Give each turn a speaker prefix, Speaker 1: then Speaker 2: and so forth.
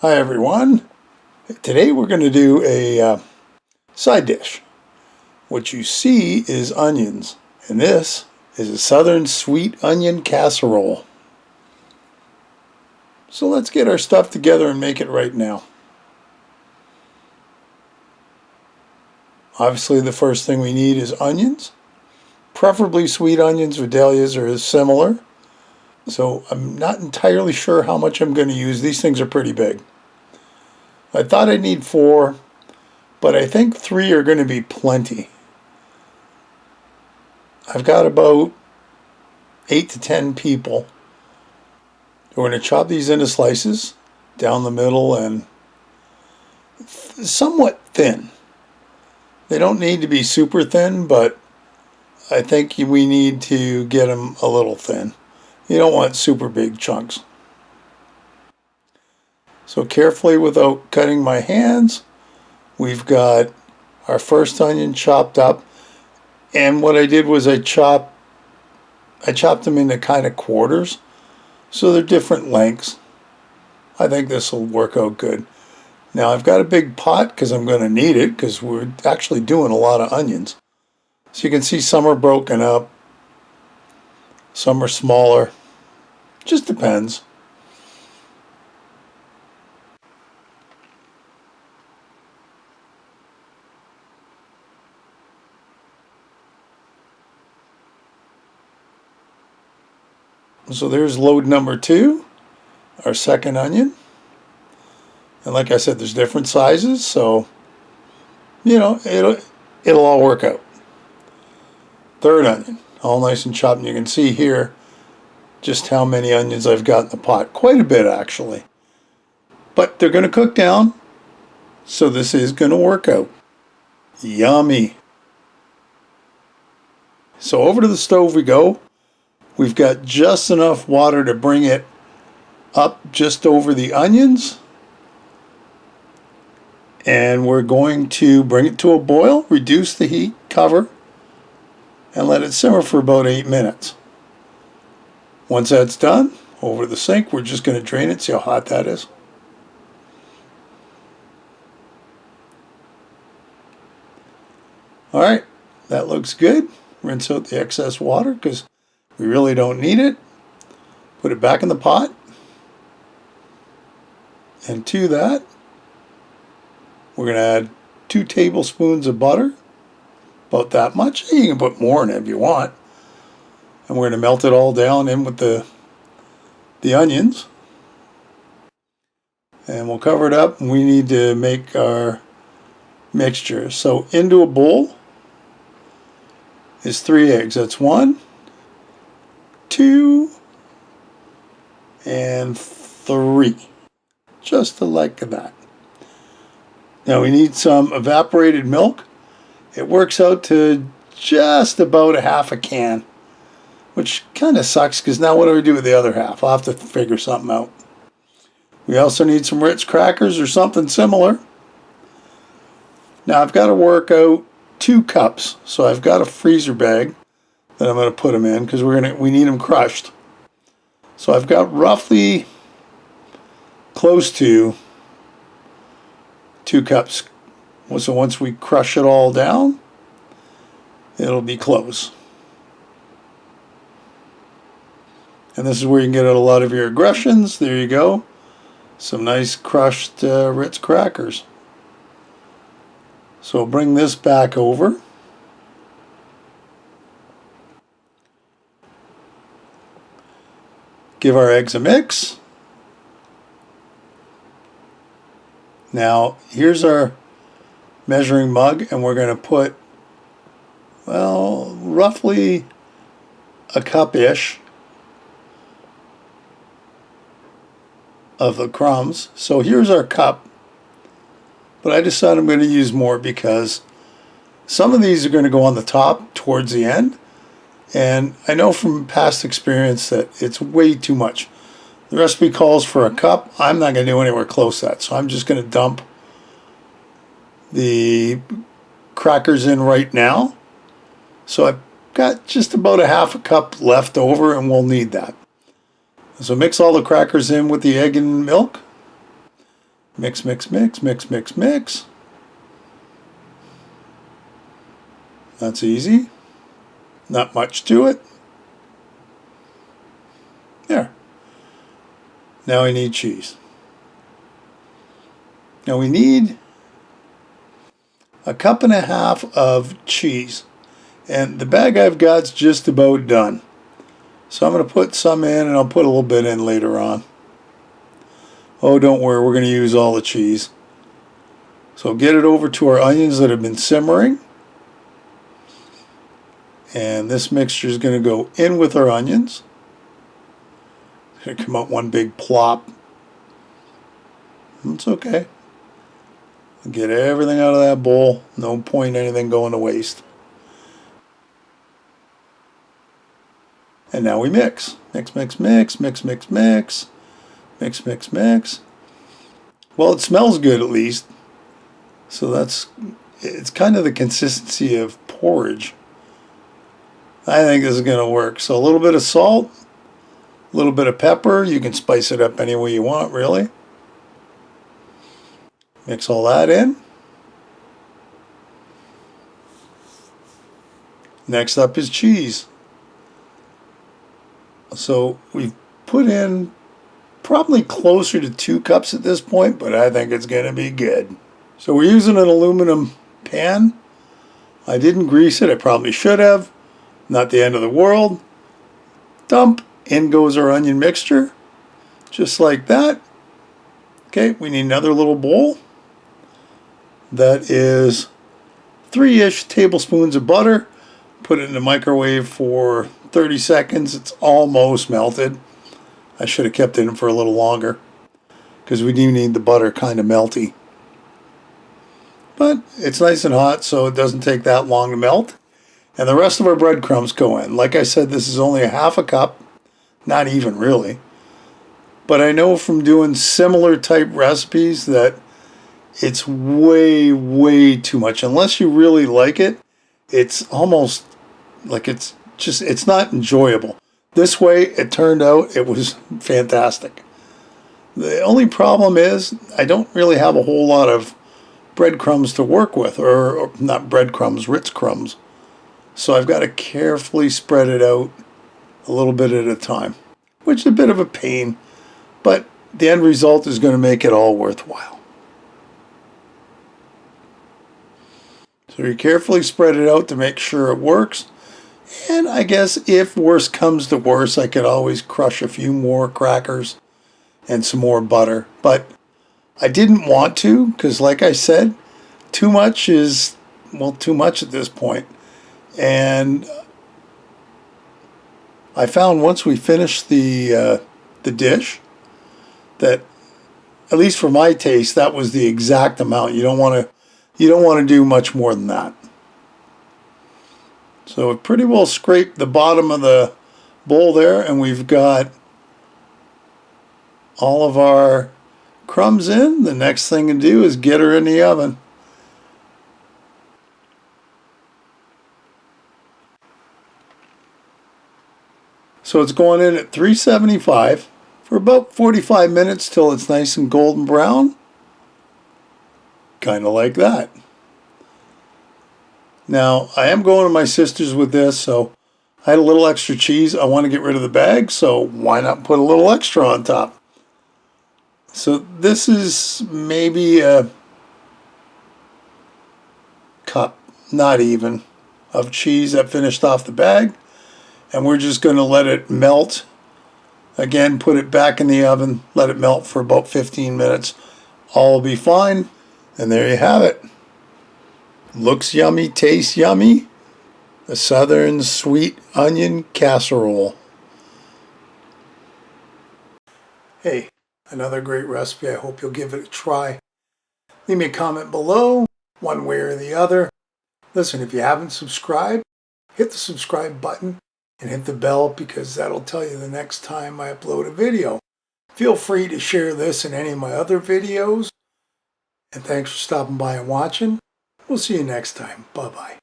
Speaker 1: Hi everyone. Today we're going to do a side dish. What you see is onions, and this is a southern sweet onion casserole. So let's get our stuff together and make it right now. Obviously the first thing we need is onions. Preferably sweet onions. Vidalias are similar. So I'm not entirely sure how much I'm going to use. These things are pretty big. I thought I'd need 4, but I think 3 are going to be plenty. I've got about 8 to 10 people. We're going to chop these into slices down the middle and somewhat thin. They don't need to be super thin, but I think we need to get them a little thin. You don't want super big chunks. So carefully, without cutting my hands, we've got our first onion chopped up. And what I did was I chopped them into kind of quarters, so they're different lengths. I think this will work out good. Now I've got a big pot because I'm going to need it because we're actually doing a lot of onions. So you can see some are broken up, some are smaller. Just depends. So there's load number 2, our second onion. And like I said, there's different sizes, so it'll all work out. Third onion, all nice and chopped. And you can see here just how many onions I've got in the pot. Quite a bit, actually. But they're going to cook down, so this is going to work out. Yummy. So over to the stove we go. We've got just enough water to bring it up just over the onions. And we're going to bring it to a boil, reduce the heat, cover, and let it simmer for about 8 minutes. Once that's done, over the sink, we're just going to drain it, see how hot that is. Alright, that looks good. Rinse out the excess water because we really don't need it. Put it back in the pot. And to that, we're going to add 2 tablespoons of butter. About that much. You can put more in it if you want. And we're going to melt it all down in with the onions. And we'll cover it up, and we need to make our mixture. So into a bowl is 3 eggs. That's 1, 2, and 3. Just like that. Now we need some evaporated milk. It works out to just about a half a can, which kind of sucks because now what do we do with the other half? I'll have to figure something out. We also need some Ritz crackers or something similar. Now I've got to work out 2 cups, so I've got a freezer bag that I'm going to put them in because we need them crushed. So I've got roughly close to 2 cups. So once we crush it all down, it'll be close. And this is where you can get out a lot of your aggressions. There you go. Some nice crushed Ritz crackers. So bring this back over. Give our eggs a mix. Now here's our measuring mug, and we're going to put, well, roughly a cup-ish of the crumbs. So here's our cup, but I decided I'm going to use more because some of these are going to go on the top towards the end, and I know from past experience that it's way too much. The recipe calls for a cup. I'm not going to do anywhere close to that, so I'm just going to dump the crackers in right now. So I've got just about a half a cup left over, and we'll need that. So mix all the crackers in with the egg and milk. Mix, mix, mix, mix, mix, mix. That's easy. Not much to it. There. Now we need cheese. Now we need a cup and a half of cheese. And the bag I've got's just about done. So I'm going to put some in, and I'll put a little bit in later on. Oh, don't worry, we're going to use all the cheese. So get it over to our onions that have been simmering. And this mixture is going to go in with our onions. It's going to come out one big plop. It's okay. Get everything out of that bowl. No point in anything going to waste. And now we mix. Mix, mix, mix, mix, mix, mix. Mix, mix, mix. Well, it smells good at least. So it's kind of the consistency of porridge. I think this is going to work. So a little bit of salt, a little bit of pepper. You can spice it up any way you want, really. Mix all that in. Next up is cheese. So we've put in probably closer to 2 cups at this point, but I think it's going to be good. So we're using an aluminum pan. I didn't grease it. I probably should have. Not the end of the world. Dump. In goes our onion mixture. Just like that. Okay, we need another little bowl. That is 3-ish tablespoons of butter. Put it in the microwave for 30 seconds. It's almost melted. I should have kept it in for a little longer because we do need the butter kind of melty. But it's nice and hot, so it doesn't take that long to melt. And the rest of our breadcrumbs go in. Like I said, this is only a half a cup. Not even really. But I know from doing similar type recipes that it's way, way too much. Unless you really like it, it's almost like it's not enjoyable. This way, it turned out it was fantastic. The only problem is I don't really have a whole lot of breadcrumbs to work with, or not breadcrumbs, Ritz crumbs. So I've got to carefully spread it out a little bit at a time, which is a bit of a pain, but the end result is going to make it all worthwhile. So you carefully spread it out to make sure it works. And I guess if worse comes to worse, I could always crush a few more crackers and some more butter. But I didn't want to because, like I said, too much is, well, too much at this point. And I found once we finished the dish that, at least for my taste, that was the exact amount. You don't want to do much more than that. So it pretty well scraped the bottom of the bowl there, and we've got all of our crumbs in. The next thing to do is get her in the oven. So it's going in at 375 for about 45 minutes till it's nice and golden brown. Kind of like that. Now, I am going to my sister's with this, so I had a little extra cheese. I want to get rid of the bag, so why not put a little extra on top? So this is maybe a cup, not even, of cheese that finished off the bag. And we're just going to let it melt. Again, put it back in the oven, let it melt for about 15 minutes. All will be fine. And there you have it. Looks yummy, tastes yummy. The Southern Sweet Onion Casserole. Hey, another great recipe. I hope you'll give it a try. Leave me a comment below, one way or the other. Listen, if you haven't subscribed, hit the subscribe button and hit the bell because that'll tell you the next time I upload a video. Feel free to share this and any of my other videos. And thanks for stopping by and watching. We'll see you next time. Bye-bye.